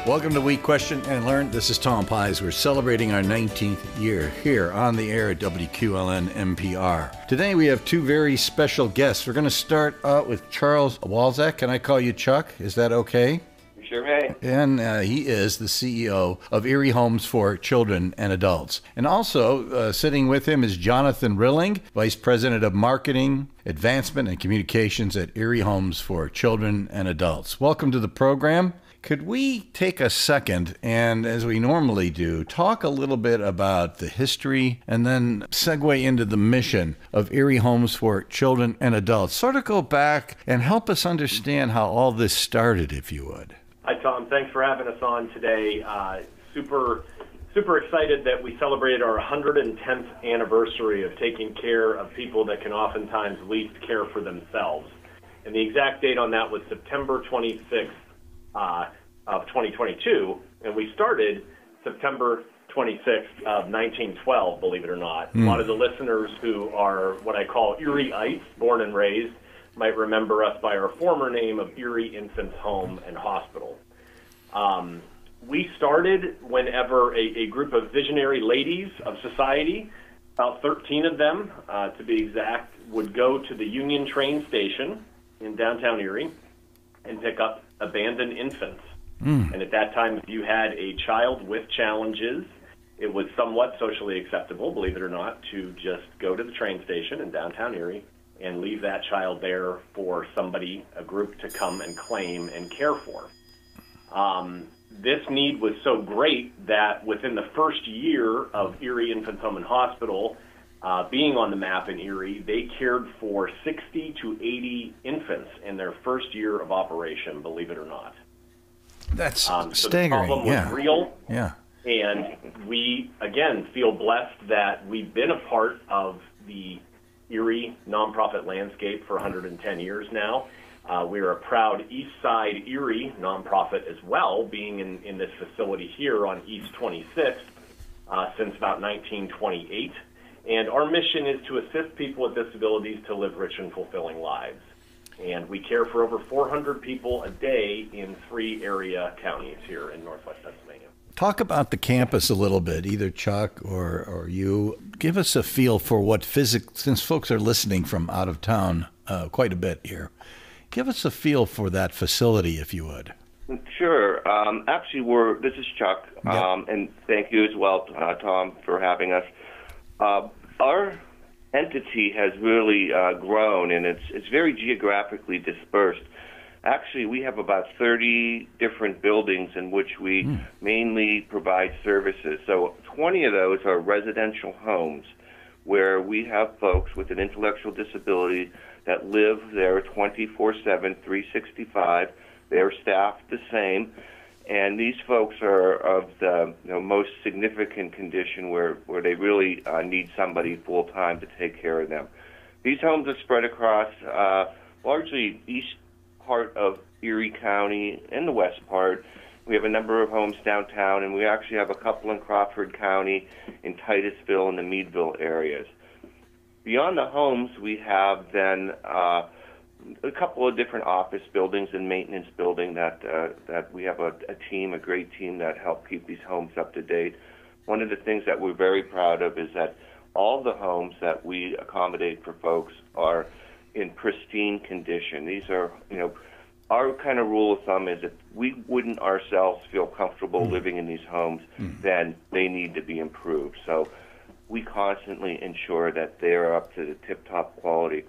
Welcome to We Question and Learn. This is Tom Pies. We're celebrating our 19th year here on the air at WQLN NPR. Today we have two very special guests. We're going to start out with Charles Walczak. Can I call you Chuck? Is that okay? Sure may. And he is the CEO of Erie Homes for Children and Adults. And also sitting with him is Jonathan Rilling, Vice President of Marketing, Advancement, and Communications at Erie Homes for Children and Adults. Welcome to the program. Could we take a second and, as we normally do, talk a little bit about the history and then segue into the mission of Erie Homes for Children and Adults? Sort of go back and help us understand how all this started, if you would. Hi, Tom. Thanks for having us on today. Super excited that we celebrated our 110th anniversary of taking care of people that can oftentimes least care for themselves. And the exact date on that was September 26th of 2022, and we started September 26th of 1912, believe it or not. A lot of the listeners who are what I call Erieites, born and raised, might remember us by our former name of Erie Infants Home and Hospital. We started whenever a group of visionary ladies of society, about 13 of them to be exact, would go to the Union train station in downtown Erie and pick up abandoned infants. And at that time, if you had a child with challenges, it was somewhat socially acceptable, believe it or not, to just go to the train station in downtown Erie and leave that child there for somebody, a group, to come and claim and care for. This need was so great that within the first year of Erie Infants Home and Hospital being on the map in Erie, they cared for 60 to 80 infants in their first year of operation, believe it or not. That's so staggering. The problem was real. Yeah. And we, again, feel blessed that we've been a part of the Erie nonprofit landscape for 110 years now. We are a proud East Side Erie nonprofit as well, being in this facility here on East 26th since about 1928. And our mission is to assist people with disabilities to live rich and fulfilling lives. And we care for over 400 people a day in 3 area counties here in Northwest Pennsylvania. Talk about the campus a little bit, either Chuck or you. Give us a feel for what since folks are listening from out of town quite a bit here, give us a feel for that facility, if you would. Sure. Actually, this is Chuck, and thank you as well, Tom, for having us. Our entity has really grown, and it's very geographically dispersed. Actually, we have about 30 different buildings in which we mainly provide services. So 20 of those are residential homes where we have folks with an intellectual disability that live there 24/7, 365. They're staffed the same. And these folks are of the most significant condition where they really need somebody full-time to take care of them. These homes are spread across largely east part of Erie County and the west part. We have a number of homes downtown, and we actually have a couple in Crawford County, in Titusville, and the Meadville areas. Beyond the homes, we have then a couple of different office buildings and maintenance building that we have a great team that help keep these homes up to date. One of the things that we're very proud of is that all the homes that we accommodate for folks are in pristine condition. These are, our kind of rule of thumb is if we wouldn't ourselves feel comfortable living in these homes, then they need to be improved. So we constantly ensure that they are up to the tip-top quality.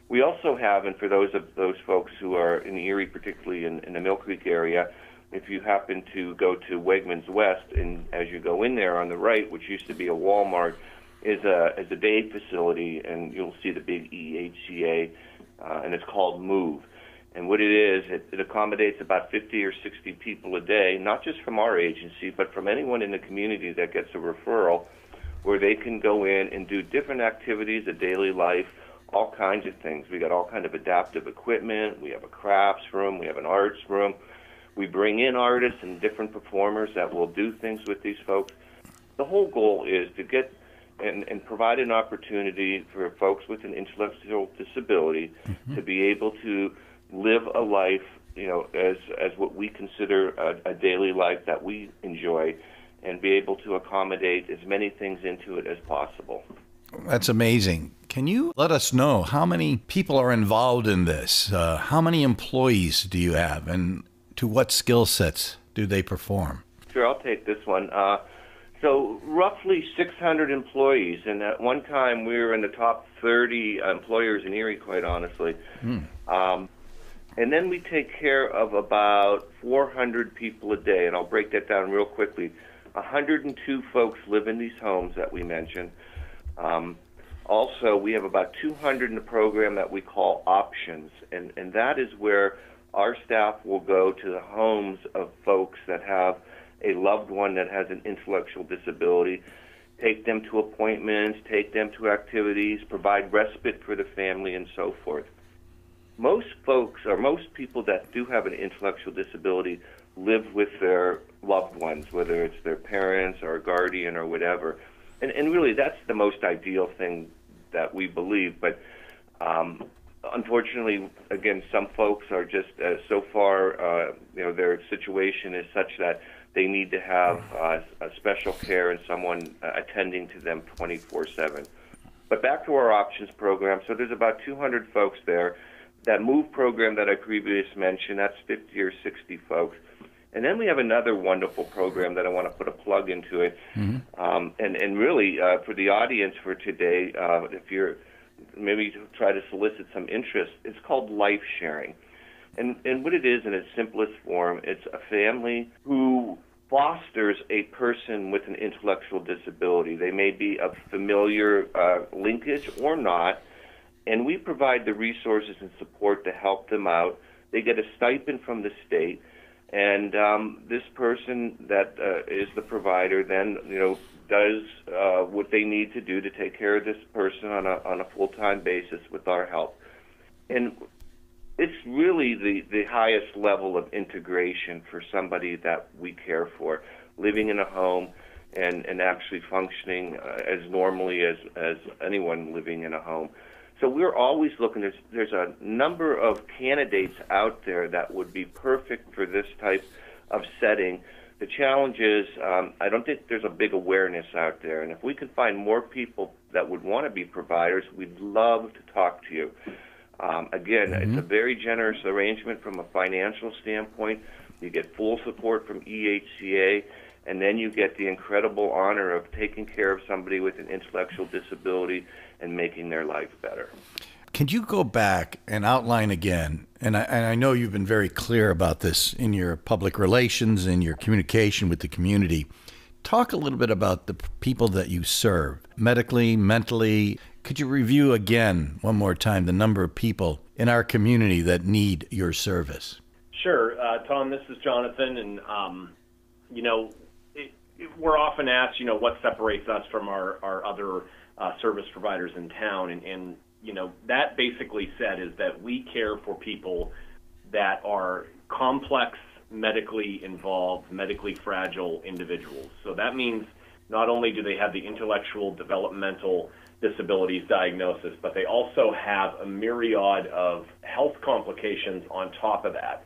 We also have, and for those folks who are in Erie, particularly in the Mill Creek area, if you happen to go to Wegmans West, and as you go in there on the right, which used to be a Walmart, is a day facility, and you'll see the big EHCA, and it's called MOVE. And what it is, it accommodates about 50 or 60 people a day, not just from our agency, but from anyone in the community that gets a referral, where they can go in and do different activities of daily life, all kinds of things. We got all kind of adaptive equipment. We have a crafts room. We have an arts room. We bring in artists and different performers that will do things with these folks. The whole goal is to get and provide an opportunity for folks with an intellectual disability to be able to live a life as what we consider a daily life that we enjoy, and be able to accommodate as many things into it as possible. That's amazing. Can you let us know how many people are involved in this? How many employees do you have, and to what skill sets do they perform? Sure, I'll take this one. So roughly 600 employees, and at one time we were in the top 30 employers in Erie, quite honestly. And then we take care of about 400 people a day, and I'll break that down real quickly. 102 folks live in these homes that we mentioned. Also, we have about 200 in the program that we call options, and that is where our staff will go to the homes of folks that have a loved one that has an intellectual disability, take them to appointments, take them to activities, provide respite for the family, and so forth. Most folks, or most people that do have an intellectual disability, live with their loved ones, whether it's their parents or a guardian or whatever. And really, that's the most ideal thing that we believe. But unfortunately, again, some folks are just so far, their situation is such that they need to have a special care and someone attending to them 24/7. But back to our options program. So there's about 200 folks there. That MOVE program that I previously mentioned, that's 50 or 60 folks. And then we have another wonderful program that I want to put a plug into it. And really, for the audience for today, if you're maybe try to solicit some interest, it's called life sharing. And what it is in its simplest form, it's a family who fosters a person with an intellectual disability. They may be of familiar linkage or not, and we provide the resources and support to help them out. They get a stipend from the state, and this person that is the provider then, does what they need to do to take care of this person on a full-time basis with our help. And it's really the highest level of integration for somebody that we care for, living in a home and actually functioning as normally as anyone living in a home. So we're always looking. There's a number of candidates out there that would be perfect for this type of setting. The challenge is I don't think there's a big awareness out there. And if we can find more people that would want to be providers, we'd love to talk to you. Again, it's a very generous arrangement from a financial standpoint. You get full support from EHCA, and then you get the incredible honor of taking care of somebody with an intellectual disability and making their life better. Can you go back and outline again, and I know you've been very clear about this in your public relations and your communication with the community. Talk a little bit about the people that you serve, medically, mentally. Could you review again, one more time, the number of people in our community that need your service? Sure. Tom, this is Jonathan, and, we're often asked, what separates us from our other service providers in town, and that basically said is that we care for people that are complex, medically involved, medically fragile individuals. So that means not only do they have the intellectual developmental disabilities diagnosis, but they also have a myriad of health complications on top of that.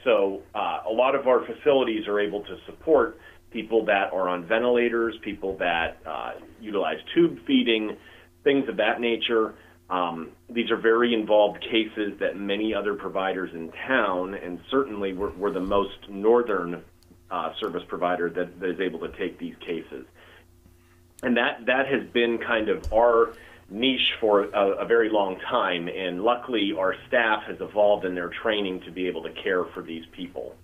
So a lot of our facilities are able to support people that are on ventilators, people that utilize tube feeding, things of that nature. These are very involved cases that many other providers in town, and certainly we're the most northern service provider that is able to take these cases. And that has been kind of our niche for a very long time, and luckily our staff has evolved in their training to be able to care for these people.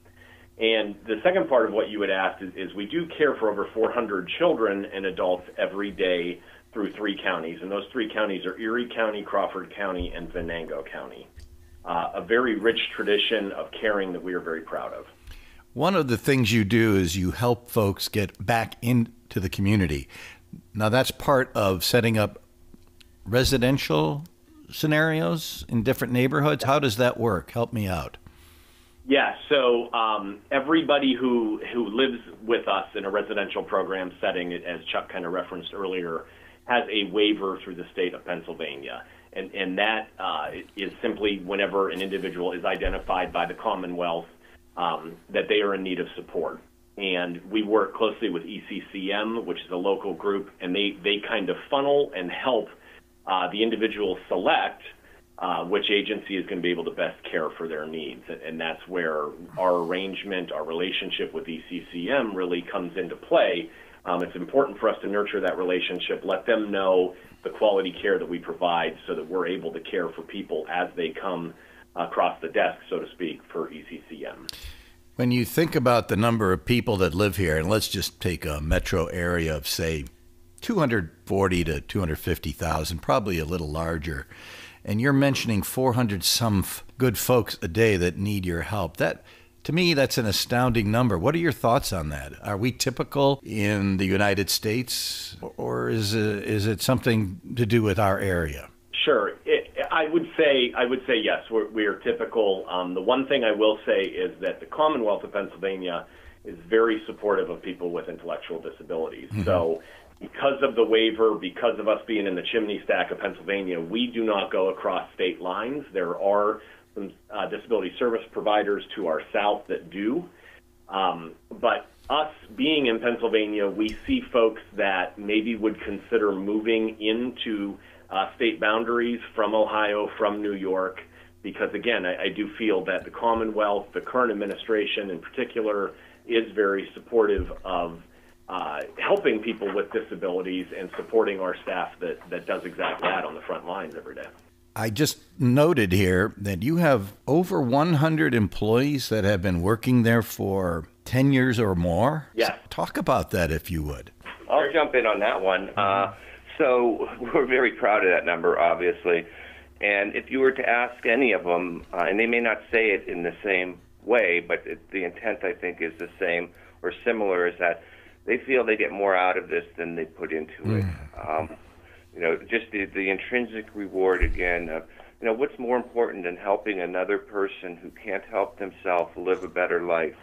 And the second part of what you had asked is we do care for over 400 children and adults every day through 3 counties, and those 3 counties are Erie County, Crawford County, and Venango County. A very rich tradition of caring that we are very proud of. One of the things you do is you help folks get back into the community. Now, that's part of setting up residential scenarios in different neighborhoods. How does that work? Help me out. Yeah, so everybody who lives with us in a residential program setting, as Chuck kind of referenced earlier, has a waiver through the state of Pennsylvania. And that is simply whenever an individual is identified by the Commonwealth that they are in need of support. And we work closely with ECCM, which is a local group, and they kind of funnel and help the individual select which agency is going to be able to best care for their needs. And that's where our arrangement, our relationship with ECCM really comes into play. It's important for us to nurture that relationship, let them know the quality care that we provide so that we're able to care for people as they come across the desk, so to speak, for ECCM. When you think about the number of people that live here, and let's just take a metro area of, say, 240 to 250,000, probably a little larger, and you're mentioning 400 some good folks a day that need your help, that, to me, that's an astounding number. What are your thoughts on that? Are we typical in the United States, or is it something to do with our area? Sure. I would say yes, we are typical. The one thing I will say is that the Commonwealth of Pennsylvania is very supportive of people with intellectual disabilities. Mm-hmm. So because of the waiver, because of us being in the chimney stack of Pennsylvania, we do not go across state lines. There are some disability service providers to our south that do. But us being in Pennsylvania, we see folks that maybe would consider moving into state boundaries from Ohio, from New York, because, again, I do feel that the Commonwealth, the current administration in particular, is very supportive of helping people with disabilities and supporting our staff that does exactly that on the front lines every day. I just noted here that you have over 100 employees that have been working there for 10 years or more. Yes. So talk about that, if you would. I'll jump in on that one. So we're very proud of that number, obviously. And if you were to ask any of them, and they may not say it in the same way, but the intent, I think, is the same or similar, is that they feel they get more out of this than they put into it. Just the intrinsic reward, again, of, what's more important than helping another person who can't help themselves live a better life?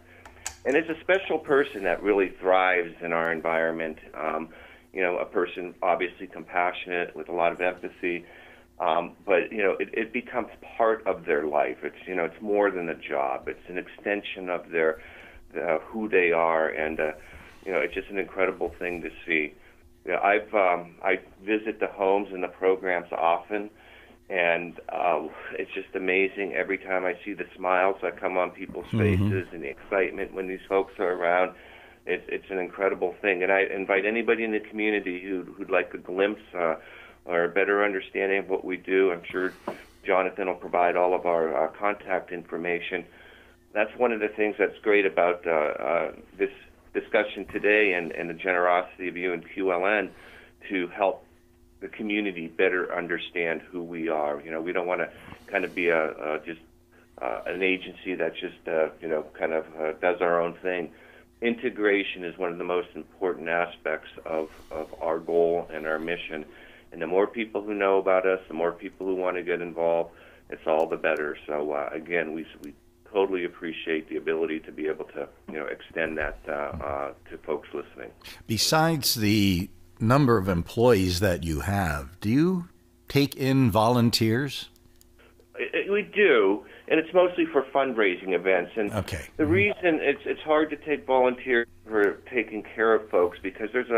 And it's a special person that really thrives in our environment. A person obviously compassionate with a lot of empathy, but it becomes part of their life. It's more than a job. It's an extension of who they are, and it's just an incredible thing to see. I visit the homes and the programs often, and it's just amazing every time I see the smiles that come on people's faces and the excitement when these folks are around. It's an incredible thing, and I invite anybody in the community who'd like a glimpse or a better understanding of what we do. I'm sure Jonathan will provide all of our contact information. That's one of the things that's great about this discussion today and the generosity of you and QLN to help the community better understand who we are. We don't want to kind of be an agency that just does our own thing. Integration is one of the most important aspects of our goal and our mission. And the more people who know about us, the more people who want to get involved, it's all the better. So, again, we totally appreciate the ability to be able to, extend that to folks listening. Besides the number of employees that you have, do you take in volunteers? We do, and it's mostly for fundraising events. And the reason it's hard to take volunteers for taking care of folks because there's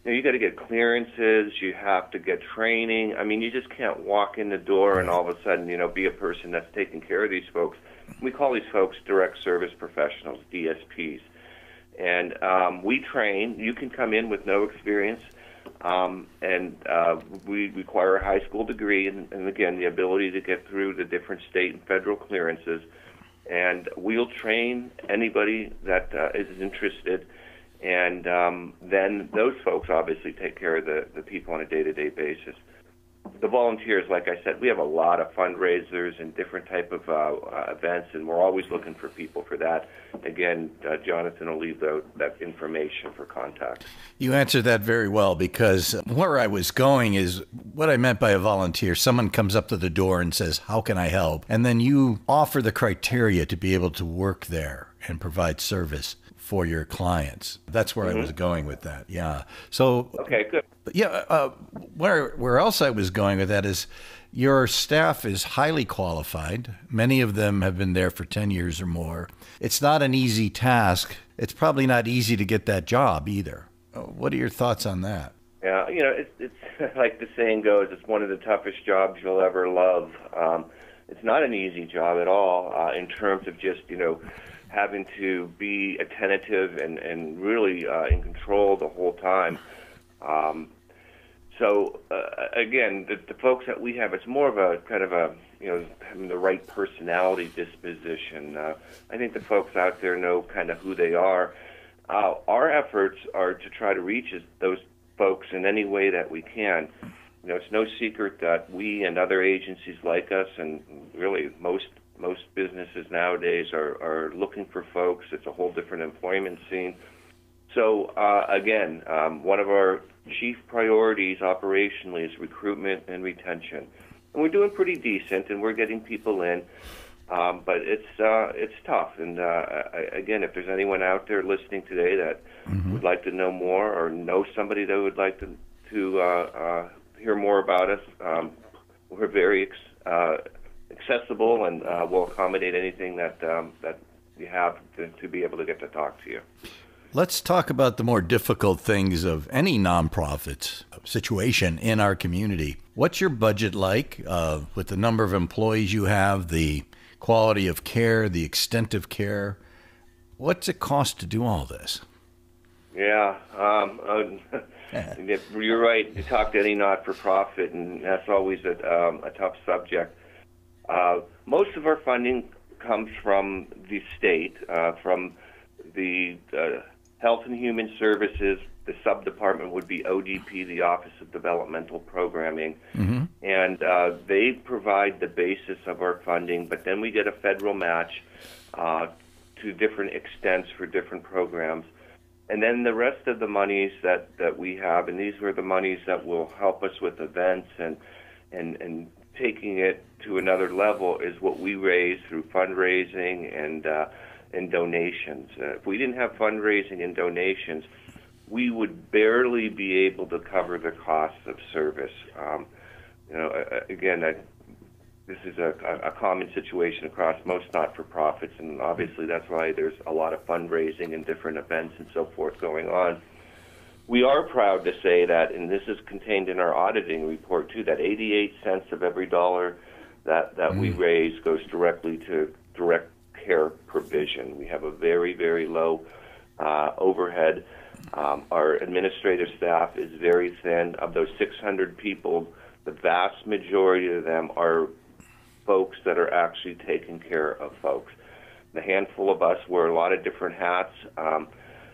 you got to get clearances, you have to get training. I mean, you just can't walk in the door and all of a sudden, be a person that's taking care of these folks. We call these folks direct service professionals, DSPs. And we train. You can come in with no experience. And we require a high school degree and, again, the ability to get through the different state and federal clearances. And we'll train anybody that is interested. And then those folks obviously take care of the people on a day-to-day basis. The volunteers, like I said, we have a lot of fundraisers and different type of events, and we're always looking for people for that. Again, Jonathan will leave that information for contact. You answered that very well, because where I was going is what I meant by a volunteer. Someone comes up to the door and says, "How can I help?" And then you offer the criteria to be able to work there and provide service for your clients. That's where I was going with that. Yeah. So okay, good. Where else I was going with that is your staff is highly qualified. Many of them have been there for 10 years or more. It's not an easy task. It's probably not easy to get that job either. What are your thoughts on that? Yeah, it's like the saying goes, it's one of the toughest jobs you'll ever love. It's not an easy job at all in terms of just, having to be attentive and really in control the whole time. So again, the folks that we have, it's more of a kind of a, having the right personality disposition. I think the folks out there know kind of who they are. Our efforts are to try to reach those folks in any way that we can. It's no secret that we and other agencies like us, and really most businesses nowadays are looking for folks. It's a whole different employment scene. So again, one of our chief priorities operationally is recruitment and retention. And we're doing pretty decent, and we're getting people in, but it's tough. And again, if there's anyone out there listening today that would like to know more or know somebody that would like to hear more about us, we're very accessible, and we'll accommodate anything that you have to be able to get to talk to you. Let's talk about the more difficult things of any nonprofit situation in our community. What's your budget like with the number of employees you have, the quality of care, the extent of care? What's it cost to do all this? Yeah, you're right. You talk to any not-for-profit, and that's always a tough subject. Most of our funding comes from the state, from the Health and Human Services. The sub-department would be ODP, the Office of Developmental Programming, and they provide the basis of our funding, but then we get a federal match to different extents for different programs. And then the rest of the monies that we have, and these were the monies that will help us with events and taking it to another level, is what we raise through fundraising and donations. If we didn't have fundraising and donations, we would barely be able to cover the costs of service. Again, this is a common situation across most not-for-profits, and obviously that's why there's a lot of fundraising and different events and so forth going on. We are proud to say that, and this is contained in our auditing report too, that 88 cents of every dollar that we raise goes directly to direct care provision. We have a very, very low overhead. Our administrative staff is very thin. Of those 600 people, the vast majority of them are folks that are actually taking care of folks. The handful of us wear a lot of different hats.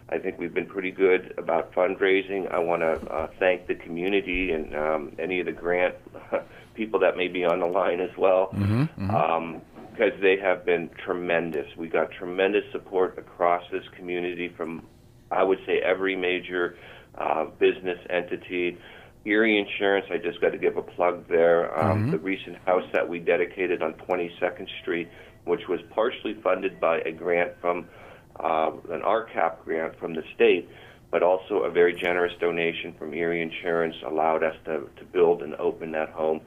I think we've been pretty good about fundraising. I want to thank the community and any of the grant people that may be on the line as well, because they have been tremendous. We got tremendous support across this community from, I would say, every major business entity. Erie Insurance, I just got to give a plug there. The recent house that we dedicated on 22nd Street, which was partially funded by a grant from an RCAP grant from the state, but also a very generous donation from Erie Insurance allowed us to build and open that home.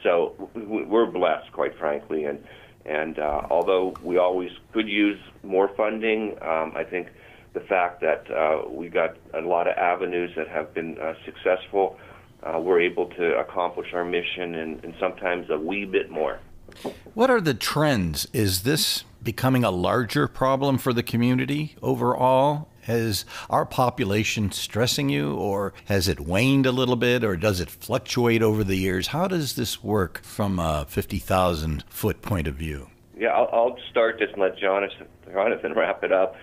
So we're blessed, quite frankly, and although we always could use more funding, I think the fact that we got a lot of avenues that have been successful, we're able to accomplish our mission and sometimes a wee bit more. What are the trends? Is this becoming a larger problem for the community overall? Has our population stressing you, or has it waned a little bit, or does it fluctuate over the years? How does this work from a 50,000-foot point of view? Yeah, I'll start this and let Jonathan wrap it up.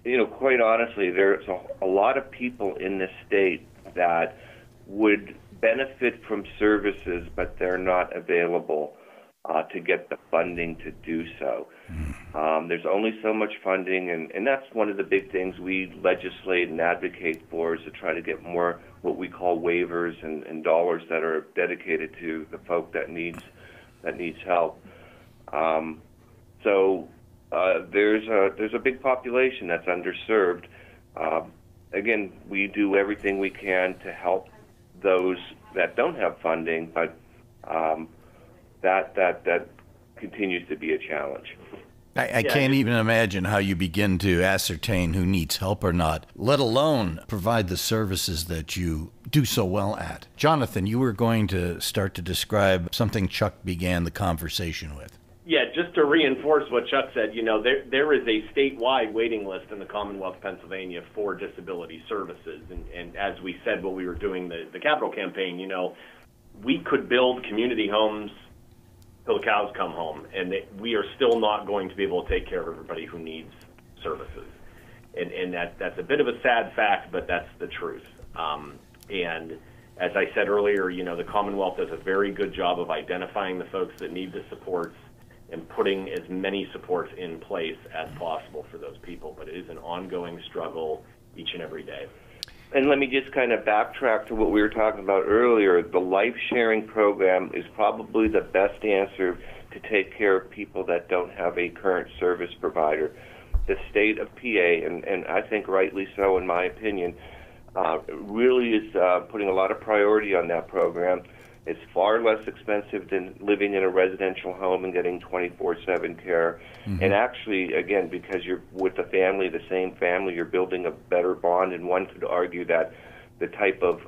Quite honestly, there's a lot of people in this state that would benefit from services, but they're not available to get the funding to do so. There's only so much funding, and that's one of the big things we legislate and advocate for, is to try to get more what we call waivers and dollars that are dedicated to the folk that needs help. So there's a big population that's underserved. Again, we do everything we can to help those that don't have funding, but that continues to be a challenge. I can't even imagine how you begin to ascertain who needs help or not, let alone provide the services that you do so well at. Jonathan, you were going to start to describe something Chuck began the conversation with. Yeah, just to reinforce what Chuck said, there is a statewide waiting list in the Commonwealth of Pennsylvania for disability services. And as we said when we were doing the capital campaign, we could build community homes till the cows come home, and we are still not going to be able to take care of everybody who needs services. And that's a bit of a sad fact, but that's the truth. And as I said earlier, the Commonwealth does a very good job of identifying the folks that need the supports and putting as many supports in place as possible for those people. But it is an ongoing struggle each and every day. And let me just kind of backtrack to what we were talking about earlier. The life sharing program is probably the best answer to take care of people that don't have a current service provider. The state of PA, and I think rightly so in my opinion, really is putting a lot of priority on that program. It's far less expensive than living in a residential home and getting 24/7 care. Mm-hmm. And actually, again, because you're with the family, the same family, you're building a better bond. And one could argue that the type of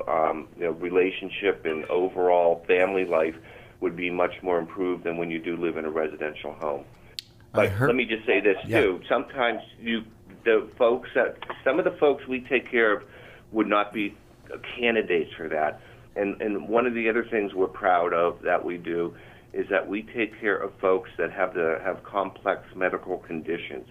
relationship and overall family life would be much more improved than when you do live in a residential home. But let me just say this too: sometimes some of the folks we take care of would not be candidates for that. And one of the other things we're proud of that we do is that we take care of folks that have complex medical conditions.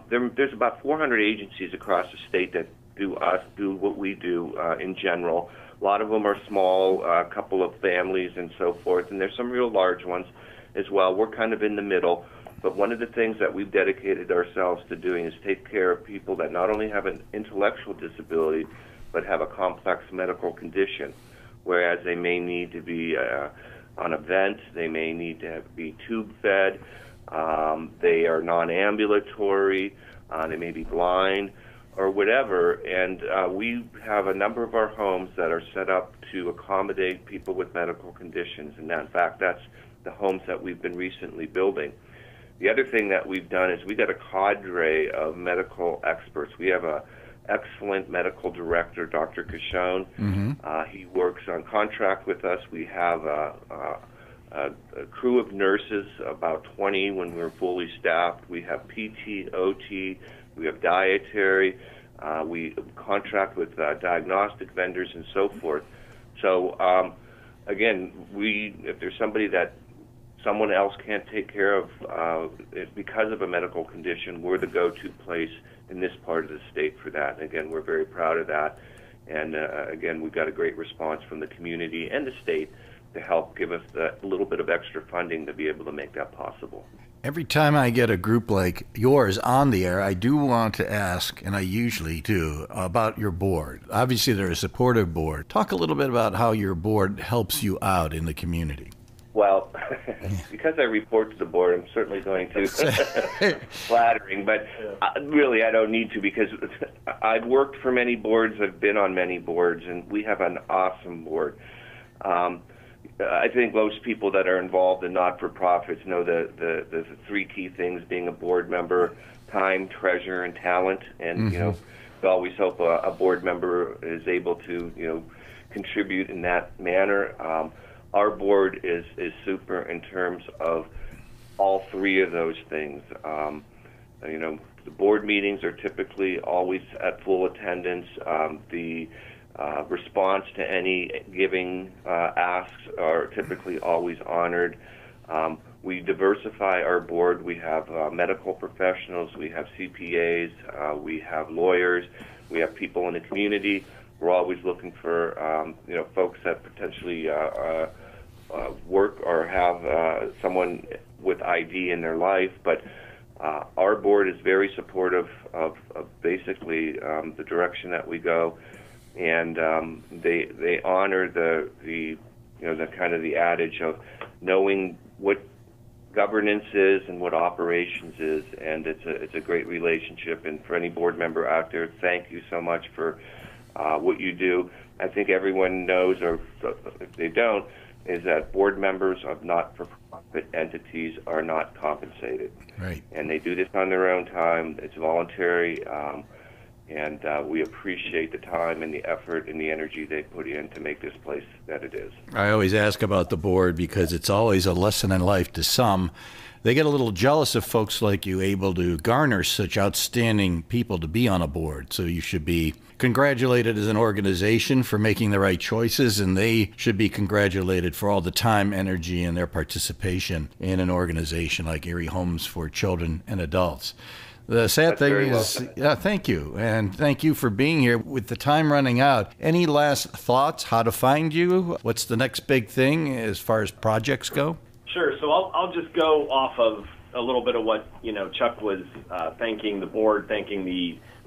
There's about 400 agencies across the state that do what we do in general. A lot of them are small, a couple of families and so forth, and there's some real large ones as well. We're kind of in the middle. But one of the things that we've dedicated ourselves to doing is take care of people that not only have an intellectual disability, but have a complex medical condition, whereas they may need to be on a vent, they may need to be tube-fed, they are non-ambulatory, they may be blind, or whatever. And we have a number of our homes that are set up to accommodate people with medical conditions, and in fact, that's the homes that we've been recently building. The other thing that we've done is we've got a cadre of medical experts. We have a excellent medical director, Dr. Cashone. Mm-hmm. He works on contract with us. We have a crew of nurses, about 20 when we're fully staffed. We have PT, OT, we have dietary. We contract with diagnostic vendors and so forth. So, again, if there's somebody that someone else can't take care of because of a medical condition, we're the go-to place in this part of the state for that. And again, we're very proud of that. And again, we've got a great response from the community and the state to help give us a little bit of extra funding to be able to make that possible. Every time I get a group like yours on the air, I do want to ask, and I usually do, about your board. Obviously, they're a supportive board. Talk a little bit about how your board helps you out in the community. Well, because I report to the board, I'm certainly going to flattering, but really I don't need to, because I've worked for many boards, I've been on many boards, and we have an awesome board. I think most people that are involved in not-for-profits know the three key things being a board member: time, treasure, and talent. And, we always hope a board member is able to, contribute in that manner. Our board is super in terms of all three of those things. The board meetings are typically always at full attendance. The response to any giving asks are typically always honored. We diversify our board. We have medical professionals, we have CPAs, we have lawyers, we have people in the community. We're always looking for folks that potentially work or have someone with ID in their life. But our board is very supportive of basically the direction that we go, and they honor the kind of the adage of knowing what governance is and what operations is, and it's a great relationship. And for any board member out there, thank you so much for what you do. I think everyone knows, or if they don't, is that board members of not-for-profit entities are not compensated. Right. And they do this on their own time. It's voluntary, and we appreciate the time and the effort and the energy they put in to make this place that it is. I always ask about the board because it's always a lesson in life to some. They get a little jealous of folks like you able to garner such outstanding people to be on a board. So you should be congratulated as an organization for making the right choices, and they should be congratulated for all the time, energy, and their participation in an organization like Erie Homes for Children and Adults. The sad thing is, thank you. And thank you for being here. With the time running out, any last thoughts, how to find you? What's the next big thing as far as projects go? Sure. So I'll just go off of a little bit of what, Chuck was thanking the board, thanking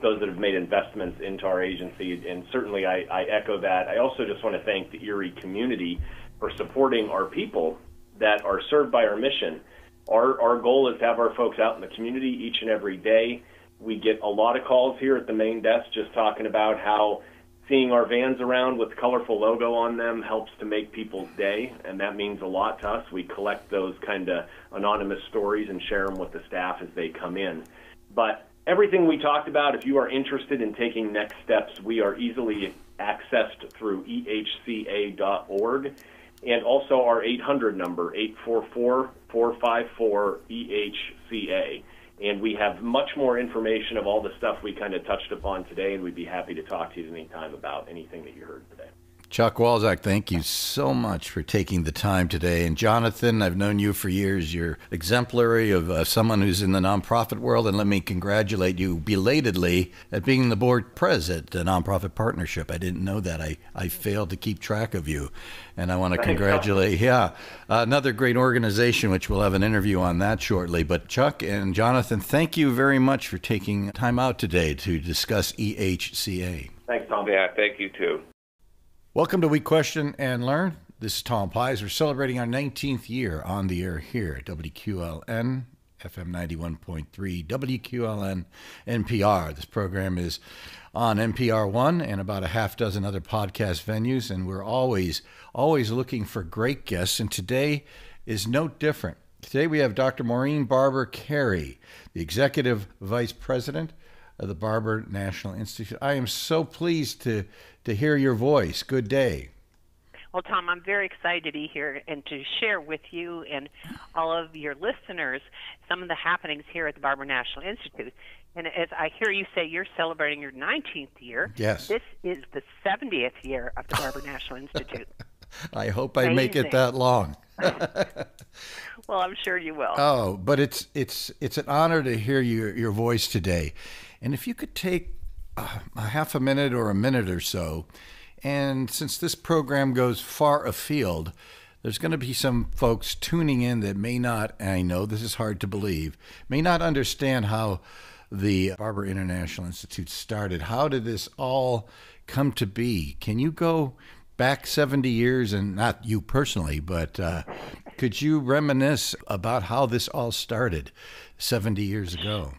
those that have made investments into our agency, and certainly I echo that. I also just want to thank the Erie community for supporting our people that are served by our mission. Our goal is to have our folks out in the community each and every day. We get a lot of calls here at the main desk just talking about how seeing our vans around with the colorful logo on them helps to make people's day, and that means a lot to us. We collect those kind of anonymous stories and share them with the staff as they come in. But everything we talked about, if you are interested in taking next steps, we are easily accessed through ehca.org, and also our 800 number, 844-454-EHCA. And we have much more information of all the stuff we kind of touched upon today, and we'd be happy to talk to you at any time about anything that you heard today. Chuck Walczak, thank you so much for taking the time today. And Jonathan, I've known you for years. You're exemplary of someone who's in the nonprofit world, and let me congratulate you belatedly at being the board president at the Nonprofit Partnership. I didn't know that. I failed to keep track of you, and I want to congratulate, another great organization, which we'll have an interview on that shortly. But Chuck and Jonathan, thank you very much for taking time out today to discuss EHCA. Thanks, Tom. Yeah, thank you too. Welcome to We Question and Learn. This is Tom Pies. We're celebrating our 19th year on the air here at WQLN, FM 91.3, WQLN, NPR. This program is on NPR One and about a half dozen other podcast venues, and we're always looking for great guests, and today is no different. Today we have Dr. Maureen Barber-Carey, the Executive Vice President of the Barber National Institute. I am so pleased to hear your voice. Good day. Well, Tom, I'm very excited to be here and to share with you and all of your listeners some of the happenings here at the Barber National Institute. And as I hear you say, you're celebrating your 19th year. Yes. This is the 70th year of the Barber National Institute. I hope I make it that long. Well, I'm sure you will. Oh, but it's an honor to hear your voice today. And if you could take a half a minute or a minute or so, and since this program goes far afield, there's going to be some folks tuning in that may not, and I know this is hard to believe, may not understand how the Barber International Institute started. How did this all come to be? Can you go back 70 years, and not you personally, but could you reminisce about how this all started 70 years ago?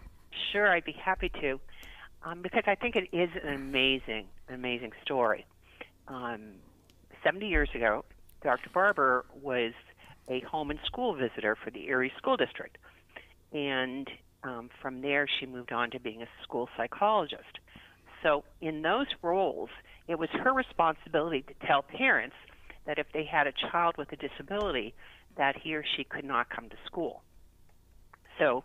Sure, I'd be happy to, because I think it is an amazing story. 70 years ago, Dr. Barber was a home and school visitor for the Erie School District, and from there she moved on to being a school psychologist. So in those roles, it was her responsibility to tell parents that if they had a child with a disability, that he or she could not come to school. So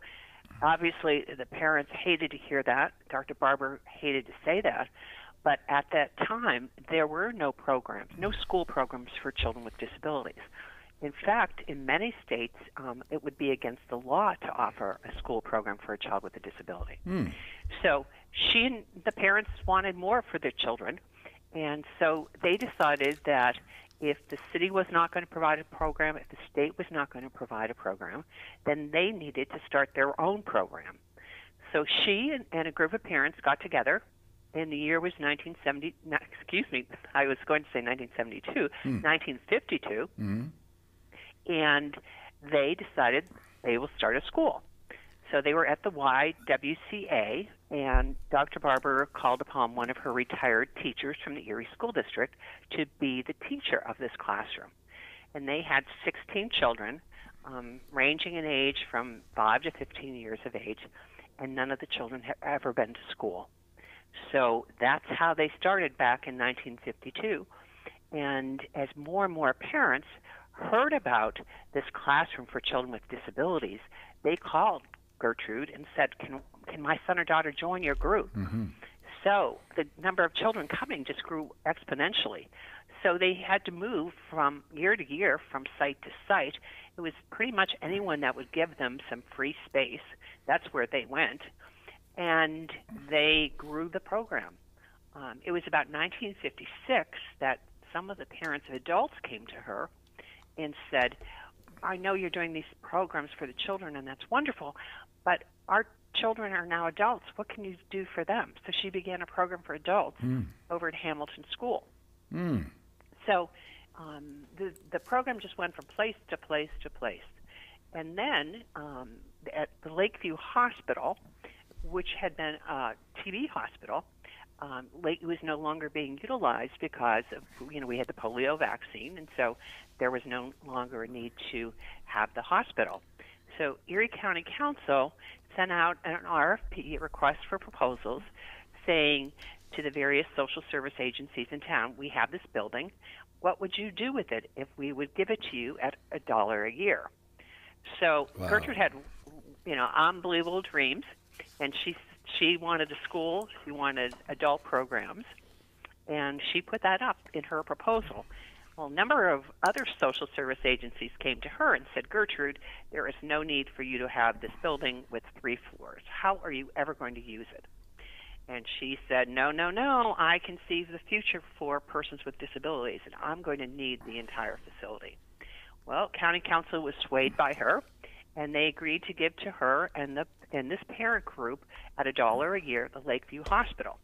obviously the parents hated to hear that. Dr. Barber hated to say that. But at that time, there were no programs, no school programs for children with disabilities. In fact, in many states, it would be against the law to offer a school program for a child with a disability. So she and the parents wanted more for their children, and so they decided that if the city was not going to provide a program, if the state was not going to provide a program, then they needed to start their own program. So she and a group of parents got together, and the year was 1952, and they decided they will start a school. So they were at the YWCA And Dr. Barber called upon one of her retired teachers from the Erie School District to be the teacher of this classroom. And they had 16 children, ranging in age from 5 to 15 years of age, and none of the children had ever been to school. So that's how they started back in 1952. And as more and more parents heard about this classroom for children with disabilities, they called Gertrude and said, can my son or daughter join your group? Mm-hmm. So the number of children coming just grew exponentially. So they had to move from year to year, from site to site. It was pretty much anyone that would give them some free space. That's where they went. And they grew the program. It was about 1956 that some of the parents of adults came to her and said, I know you're doing these programs for the children, and that's wonderful, but our children are now adults. What can you do for them? So she began a program for adults over at Hamilton School. So the program just went from place to place to place. And then at the Lakeview Hospital, which had been a TB hospital, it was no longer being utilized because of, we had the polio vaccine, and so there was no longer a need to have the hospital. So Erie County Council sent out an RFP, a request for proposals, saying to the various social service agencies in town, we have this building. What would you do with it if we would give it to you at $1 a year? So wow. Gertrude had, unbelievable dreams, and she wanted a school, she wanted adult programs, and she put that up in her proposal. Well, a number of other social service agencies came to her and said, Gertrude, there is no need for you to have this building with 3 floors. How are you ever going to use it? And she said, no, I can see the future for persons with disabilities, and I'm going to need the entire facility. Well, County Council was swayed by her, and they agreed to give to her and this parent group at $1 a year the Lakeview Hospital.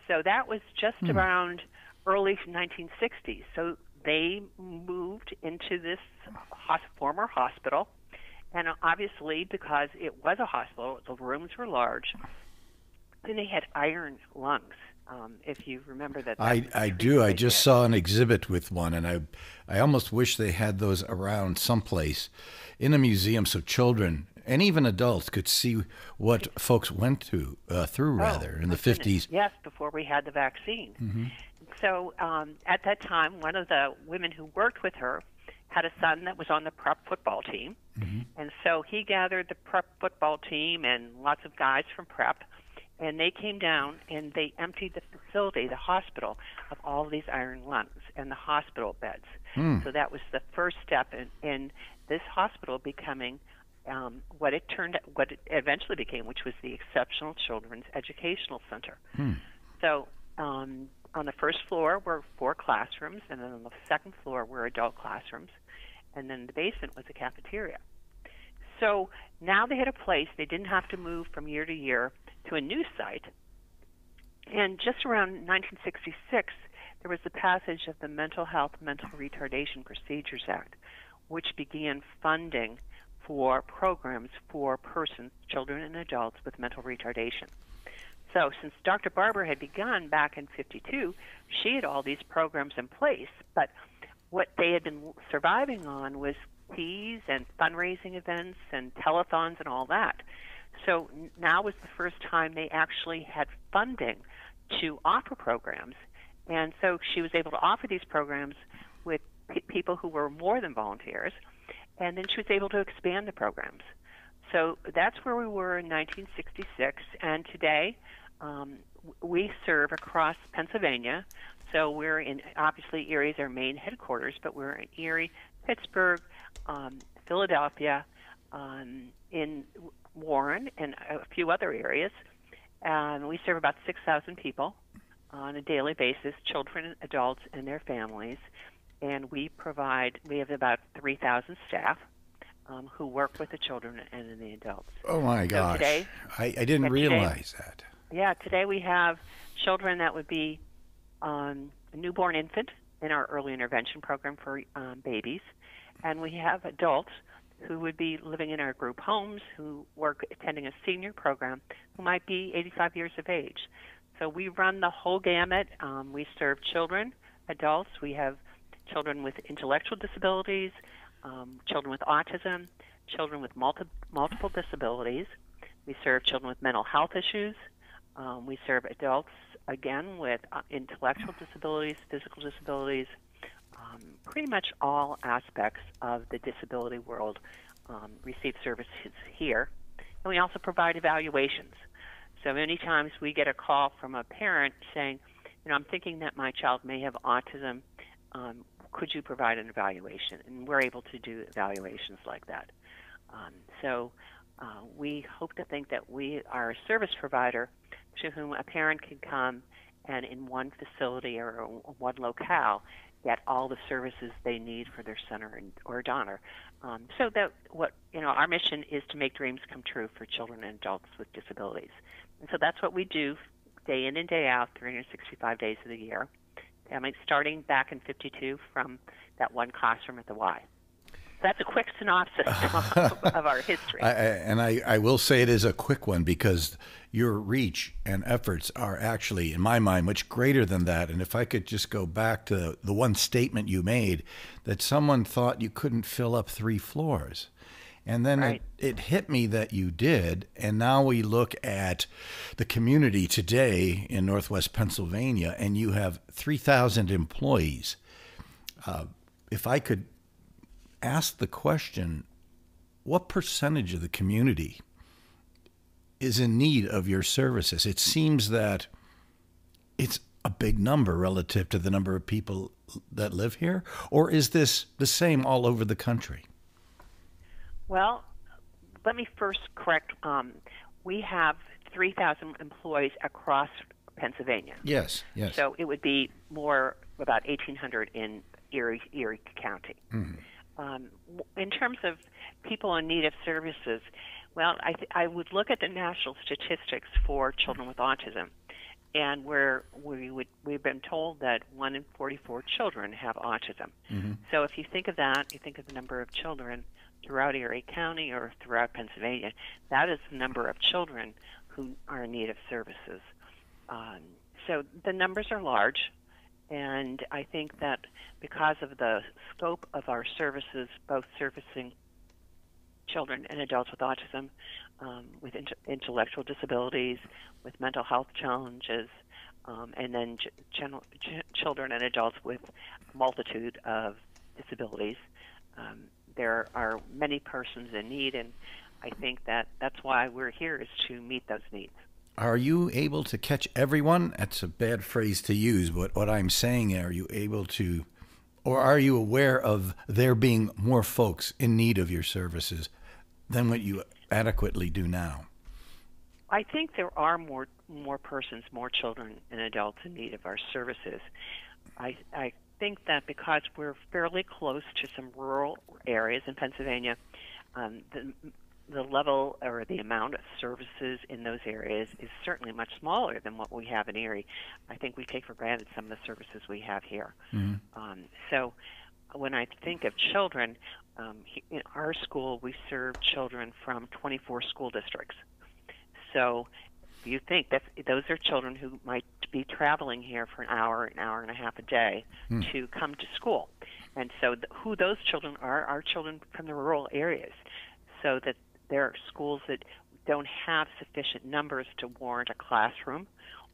So that was just around early 1960s. So they moved into this former hospital, and obviously because it was a hospital, the rooms were large, and they had iron lungs. If you remember that. I do. I just saw an exhibit with one, and I almost wish they had those around someplace in a museum so children and even adults could see what folks went through in the 50s. Yes, before we had the vaccine. Mm-hmm. So at that time, one of the women who worked with her had a son that was on the prep football team. Mm-hmm. And so he gathered the prep football team and lots of guys from prep, and they came down and they emptied the facility, the hospital, of all these iron lungs and the hospital beds. So that was the first step in this hospital becoming what it eventually became, which was the Exceptional Children's Educational Center. So on the first floor were 4 classrooms, and then on the second floor were adult classrooms, and then the basement was a cafeteria. So now they had a place. They didn't have to move from year to year to a new site. And just around 1966, there was the passage of the Mental Health Mental Retardation Procedures Act, which began funding for programs for persons, children and adults with mental retardation. So since Dr. Barber had begun back in 52, she had all these programs in place, but what they had been surviving on was teas and fundraising events and telethons and all that. So now was the first time they actually had funding to offer programs, and so she was able to offer these programs with people who were more than volunteers, and then she was able to expand the programs. So that's where we were in 1966, and today we serve across Pennsylvania. So we're in, obviously Erie is our main headquarters, but we're in Erie, Pittsburgh, Philadelphia, in Warren, and a few other areas. We serve about 6,000 people on a daily basis, children, adults, and their families. And we have about 3,000 staff who work with the children and the adults. Oh, my gosh. So today, I didn't realize that. Yeah, today we have children that would be a newborn infant in our early intervention program for babies. And we have adults who would be living in our group homes, who work attending a senior program, who might be 85 years of age. So we run the whole gamut. We serve children, adults. We have children with intellectual disabilities, children with autism, children with multiple disabilities. We serve children with mental health issues. We serve adults, again, with intellectual disabilities, physical disabilities, pretty much all aspects of the disability world receive services here. And we also provide evaluations. So many times we get a call from a parent saying, I'm thinking that my child may have autism. Could you provide an evaluation? And we're able to do evaluations like that. So we hope to think that we are a service provider to whom a parent can come and in one facility or one locale get all the services they need for their son or daughter. So that our mission is to make dreams come true for children and adults with disabilities. And so that's what we do day in and day out, 365 days of the year. Starting back in 52 from that one classroom at the Y. That's a quick synopsis of our history. I will say it is a quick one because your reach and efforts are actually, in my mind, much greater than that. And if I could just go back to the one statement you made, that someone thought you couldn't fill up 3 floors. And then right. it hit me that you did. And now we look at the community today in Northwest Pennsylvania, and you have 3,000 employees. If I could ask the question, what percentage of the community is in need of your services? It seems that it's a big number relative to the number of people that live here, or is this the same all over the country? Well, let me first correct. We have 3,000 employees across Pennsylvania. Yes. So it would be more about 1,800 in Erie County. Mm-hmm. In terms of people in need of services, well, I would look at the national statistics for children with autism, and we've been told that 1 in 44 children have autism. Mm-hmm. So if you think of that, you think of the number of children throughout Erie County or throughout Pennsylvania, that is the number of children who are in need of services. So the numbers are large. And I think that because of the scope of our services, both servicing children and adults with autism, with intellectual disabilities, with mental health challenges, and then children and adults with a multitude of disabilities, there are many persons in need, and I think that that's why we're here, is to meet those needs. Are you able to catch everyone? That's a bad phrase to use, but what I'm saying, are you able to, or are you aware of there being more folks in need of your services than what you adequately do now? I think there are more persons, more children and adults in need of our services. I think that because we're fairly close to some rural areas in Pennsylvania, the level or the amount of services in those areas is certainly much smaller than what we have in Erie. I think we take for granted some of the services we have here. Mm-hmm. So when I think of children, in our school we serve children from 24 school districts. So you think that those are children who might be traveling here for an hour and a half a day to come to school. And so who those children are children from the rural areas. So that there are schools that don't have sufficient numbers to warrant a classroom,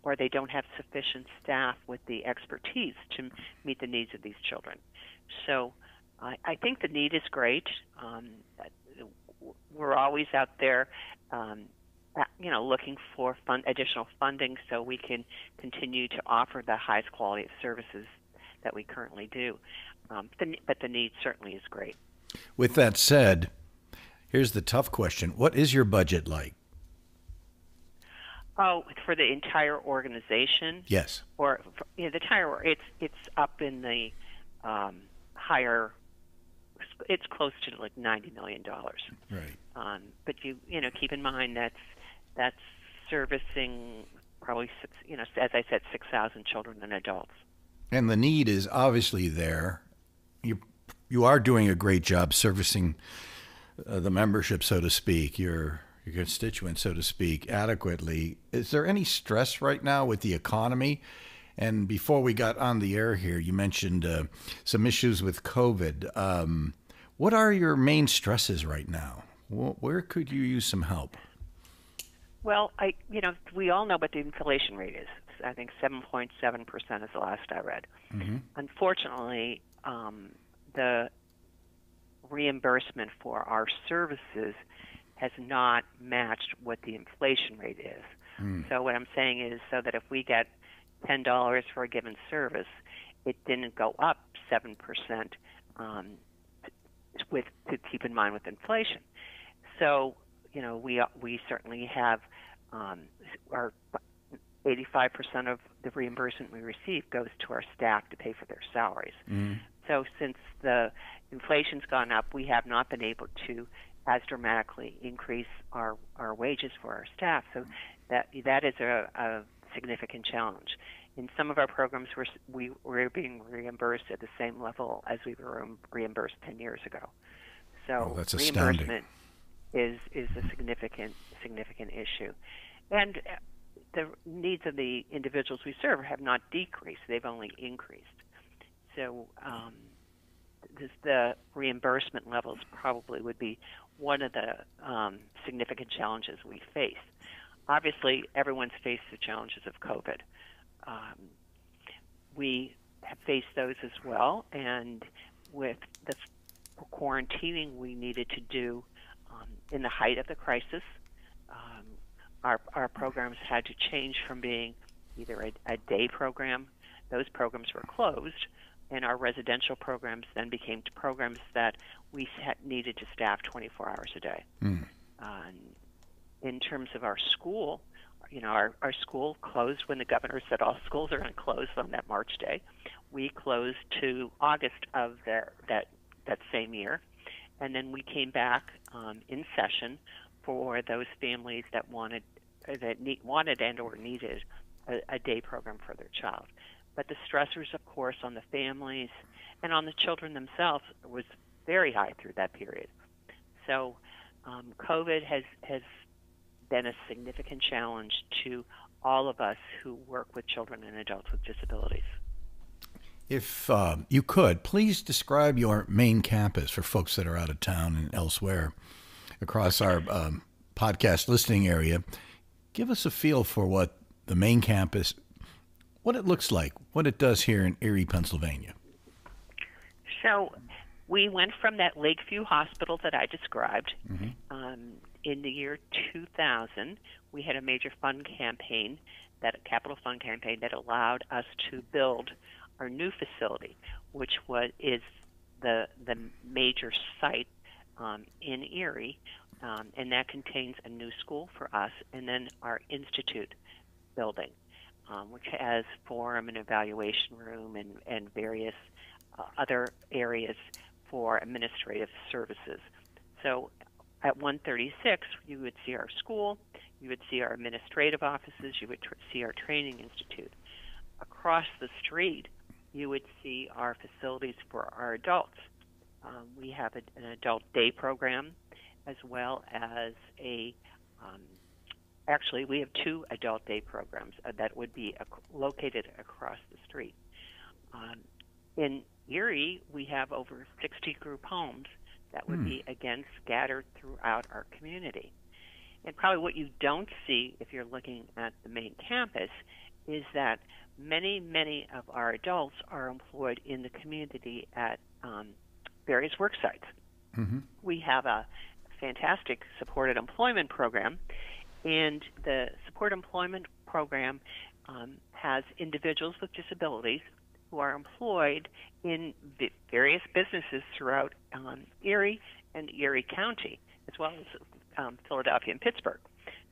or they don't have sufficient staff with the expertise to meet the needs of these children. So I think the need is great. We're always out there, looking for additional funding so we can continue to offer the highest quality of services that we currently do. But the need certainly is great. With that said, here's the tough question. What is your budget like? Oh, for the entire organization? Yes. Or the entire, it's up in the higher, it's close to like $90 million. Right. But you keep in mind that's servicing probably, as I said, 6,000 children and adults. And the need is obviously there. You are doing a great job servicing the membership, so to speak, your constituents, so to speak, adequately. Is there any stress right now with the economy? And before we got on the air here, you mentioned some issues with COVID. What are your main stresses right now? Where could you use some help? Well, we all know what the inflation rate is. I think 7.7% is the last I read. Mm-hmm. Unfortunately, the reimbursement for our services has not matched what the inflation rate is. So what I'm saying is, so that if we get $10 for a given service, it didn't go up 7% to keep in mind with inflation. So, we certainly have our 85% of the reimbursement we receive goes to our staff to pay for their salaries. So since the inflation's gone up, we have not been able to as dramatically increase our wages for our staff. So that is a significant challenge. In some of our programs, we're being reimbursed at the same level as we were reimbursed 10 years ago. So that's reimbursement is a significant issue. And the needs of the individuals we serve have not decreased. They've only increased. So the reimbursement levels probably would be one of the significant challenges we face. Obviously, everyone's faced the challenges of COVID. We have faced those as well, and with the quarantining we needed to do in the height of the crisis, our programs had to change from being either a day program. Those programs were closed, and our residential programs then became programs that we needed to staff 24 hours a day. In terms of our school, our school closed when the governor said all schools are going to close on that March day. We closed to August of that same year, and then we came back in session for those families that wanted and or needed a day program for their child. But the stressors, of course, on the families and on the children themselves was very high through that period. So COVID has been a significant challenge to all of us who work with children and adults with disabilities. If you could, please describe your main campus for folks that are out of town and elsewhere across our podcast listening area. Give us a feel for what the main campus, what it looks like, what it does here in Erie, Pennsylvania. So we went from that Lakeview Hospital that I described. In the year 2000, we had a major fund campaign, a capital fund campaign that allowed us to build our new facility, which is the major site in Erie, and that contains a new school for us, and then our institute building, which has forum and evaluation room and various other areas for administrative services. So at 136, you would see our school, you would see our administrative offices, you would see our training institute. Across the street, you would see our facilities for our adults. We have an adult day program, as well as actually we have two adult day programs that would be located across the street. In Erie, we have over 60 group homes that would be, again, scattered throughout our community. And probably what you don't see if you're looking at the main campus is that many of our adults are employed in the community at various work sites. We have a fantastic supported employment program, and the support employment program has individuals with disabilities who are employed in various businesses throughout Erie and Erie County, as well as Philadelphia and Pittsburgh.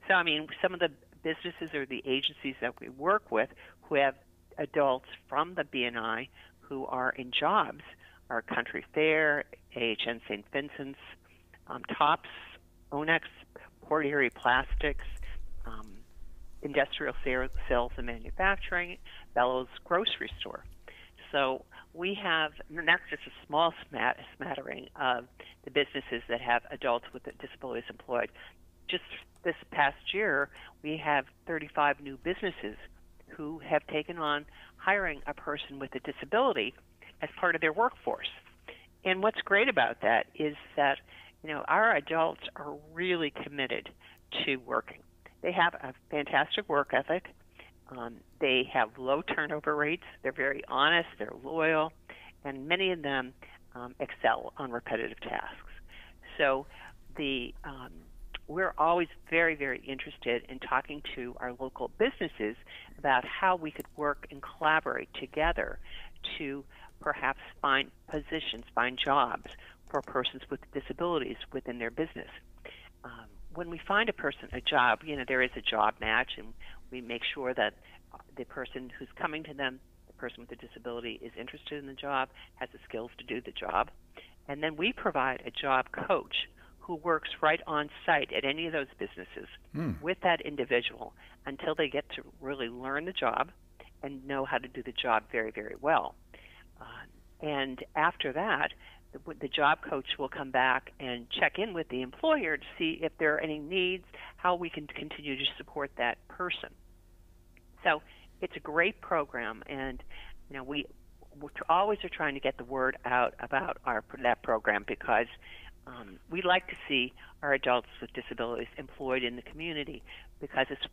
So, I mean, some of the businesses or the agencies that we work with who have adults from the BNI who are in jobs are Country Fair, AHN St. Vincent's, Tops, Onex, Port Erie Plastics, Industrial Sales and Manufacturing, Bellows Grocery Store. So we have, and that's just a small smattering of the businesses that have adults with disabilities employed. Just this past year, we have 35 new businesses who have taken on hiring a person with a disability as part of their workforce. And what's great about that is that, our adults are really committed to working. They have a fantastic work ethic. They have low turnover rates. They're very honest. They're loyal. And many of them excel on repetitive tasks. So we're always very, very interested in talking to our local businesses about how we could work and collaborate together to perhaps find positions, find jobs for persons with disabilities within their business. When we find a person a job, there is a job match, and we make sure that the person who's coming to them, the person with a disability, is interested in the job, has the skills to do the job. And then we provide a job coach who works right on site at any of those businesses with that individual until they get to really learn the job and know how to do the job very, very well. And after that, the job coach will come back and check in with the employer to see if there are any needs, how we can continue to support that person. So it's a great program, and we always are trying to get the word out about that program because we like to see our adults with disabilities employed in the community because it's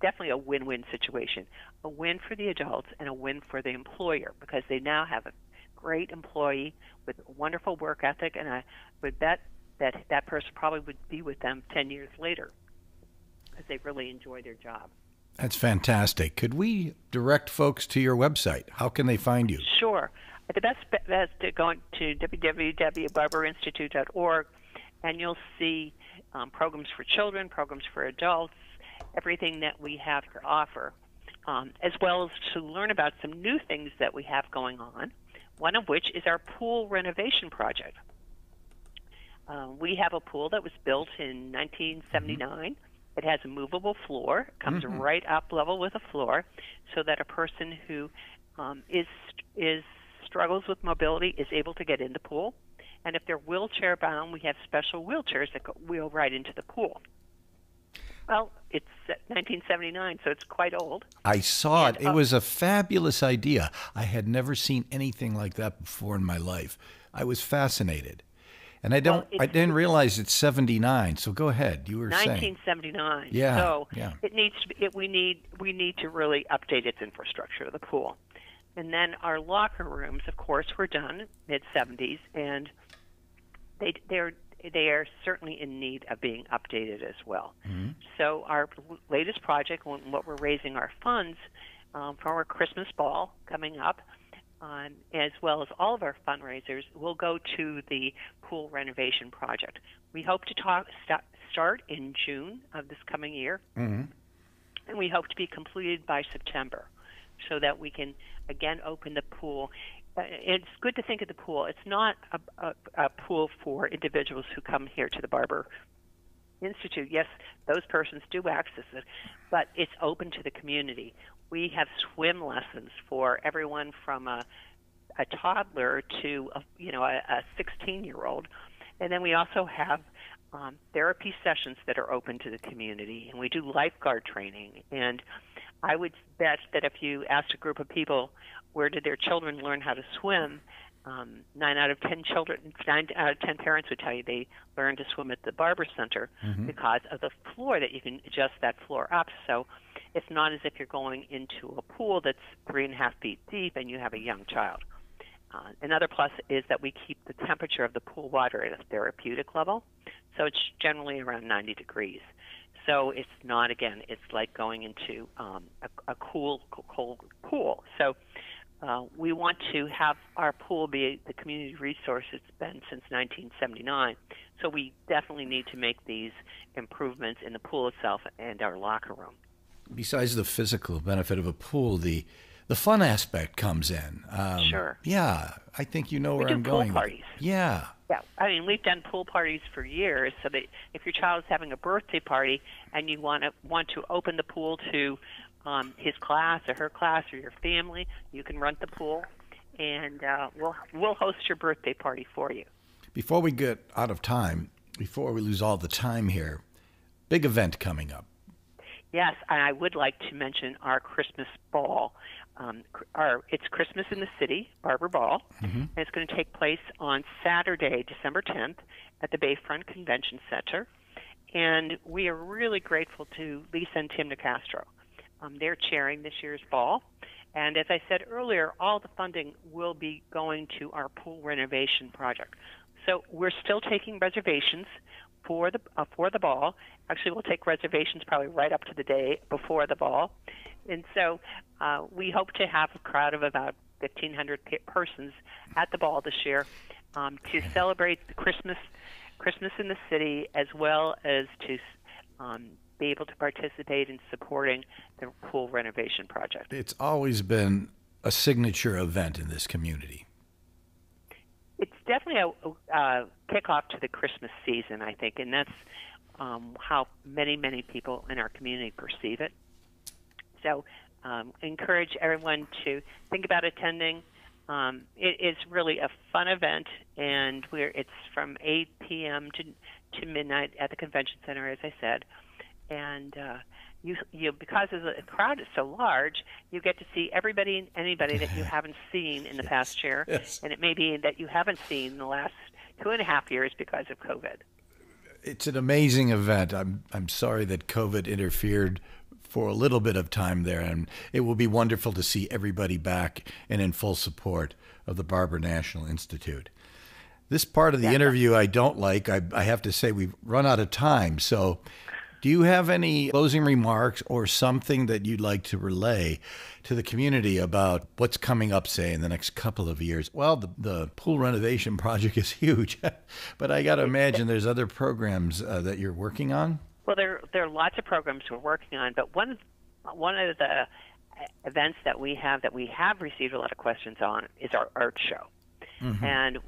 definitely a win-win situation, a win for the adults and a win for the employer because they now have a great employee with a wonderful work ethic, and I would bet that person probably would be with them 10 years later because they really enjoy their job. That's fantastic. Could we direct folks to your website? How can they find you? Sure. The best to go to www.barberinstitute.org, and you'll see programs for children, programs for adults, everything that we have to offer, as well as to learn about some new things that we have going on, one of which is our pool renovation project. We have a pool that was built in 1979. It has a movable floor. It comes right up level with the floor so that a person who struggles with mobility is able to get in the pool. And if they're wheelchair bound, we have special wheelchairs that wheel right into the pool. Well, it's 1979, so it's quite old. I saw it. It was a fabulous idea. I had never seen anything like that before in my life. I was fascinated. And I didn't realize it's 79. So go ahead. You were saying 1979. Yeah. So yeah. It needs to be. We need to really update its infrastructure of the pool. And then our locker rooms, of course, were done mid-70s, and they are certainly in need of being updated as well. Mm-hmm. So our latest project, what we're raising our funds for our Christmas ball coming up, as well as all of our fundraisers, will go to the pool renovation project. We hope to start in June of this coming year, and we hope to be completed by September so that we can, again, open the pool. It's good to think of the pool. It's not a pool for individuals who come here to the Barber Institute. Yes, those persons do access it, but it's open to the community. We have swim lessons for everyone from a toddler to a 16-year-old, and then we also have therapy sessions that are open to the community, and we do lifeguard training. And I would bet that if you asked a group of people where did their children learn how to swim, 9 out of 10 parents would tell you they learned to swim at the Barber Center because of the floor, that you can adjust that floor up. So it's not as if you're going into a pool that's 3.5 feet deep and you have a young child. Another plus is that we keep the temperature of the pool water at a therapeutic level, so it's generally around 90 degrees. So it's not, again, it's like going into a cold pool. So we want to have our pool be the community resource it's been since 1979. So we definitely need to make these improvements in the pool itself and our locker room. Besides the physical benefit of a pool, the fun aspect comes in. Sure. Yeah, I think you know where I'm going. We do pool parties. Yeah. Yeah, I mean, we've done pool parties for years, so that if your child is having a birthday party and you want to open the pool to his class or her class or your family, you can rent the pool, and we'll host your birthday party for you. Before we get out of time, before we lose all the time here, big event coming up. Yes, and I would like to mention our Christmas ball. It's Christmas in the City, Barber Ball, and it's going to take place on Saturday, December 10th, at the Bayfront Convention Center. And we are really grateful to Lisa and Tim DeCastro. They're chairing this year's ball. And as I said earlier, all the funding will be going to our pool renovation project. So we're still taking reservations for the ball. Actually, we'll take reservations probably right up to the day before the ball. And so we hope to have a crowd of about 1,500 persons at the ball this year to celebrate the Christmas in the city, as well as to be able to participate in supporting the pool renovation project. It's always been a signature event in this community. It's definitely a kickoff to the Christmas season, I think, and that's how many people in our community perceive it. So encourage everyone to think about attending. It is really a fun event, and it's from 8 p.m. to midnight at the convention center, as I said. And you because the crowd is so large, you get to see everybody and anybody that you haven't seen in the past year, and it may be that you haven't seen in the last 2.5 years because of COVID. It's an amazing event. I'm sorry that COVID interfered for a little bit of time there, and it will be wonderful to see everybody back and in full support of the Barber National Institute. This part of the interview I don't like. I have to say we've run out of time, so do you have any closing remarks or something that you'd like to relay to the community about what's coming up, say, in the next couple of years? Well, the pool renovation project is huge, but I got to imagine there's other programs that you're working on. Well, there are lots of programs we're working on, but one of the events that we have received a lot of questions on is our art show. Mm-hmm. And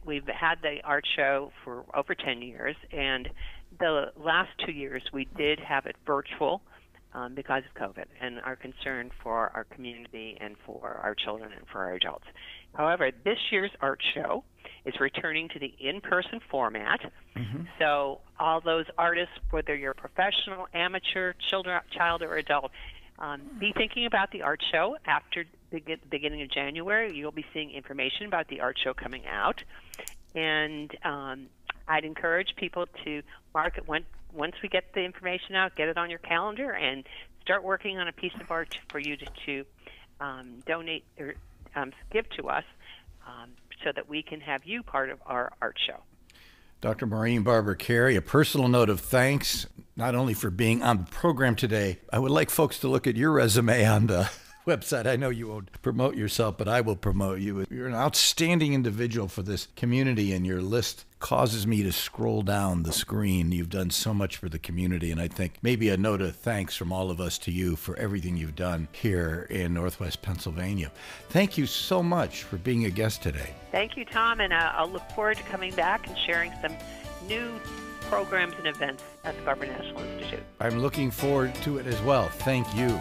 we've had the art show for over 10 years, and the last 2 years we did have it virtual because of COVID and our concern for our community and for our children and for our adults. However, this year's art show is returning to the in-person format. Mm-hmm. So all those artists, whether you're professional, amateur, child, or adult, be thinking about the art show after the beginning of January. You'll be seeing information about the art show coming out. And I'd encourage people to mark it once we get the information out, get it on your calendar, and start working on a piece of art for you to donate or give to us so that we can have you part of our art show. Dr. Maureen Barber-Carey, a personal note of thanks, not only for being on the program today. I would like folks to look at your resume on the website. I know you won't promote yourself, but I will promote you. You're an outstanding individual for this community, and your list causes me to scroll down the screen. You've done so much for the community, and I think maybe a note of thanks from all of us to you for everything you've done here in Northwest Pennsylvania. Thank you so much for being a guest today. Thank you, Tom, and I'll look forward to coming back and sharing some new programs and events at the Barber National Institute. I'm looking forward to it as well. Thank you.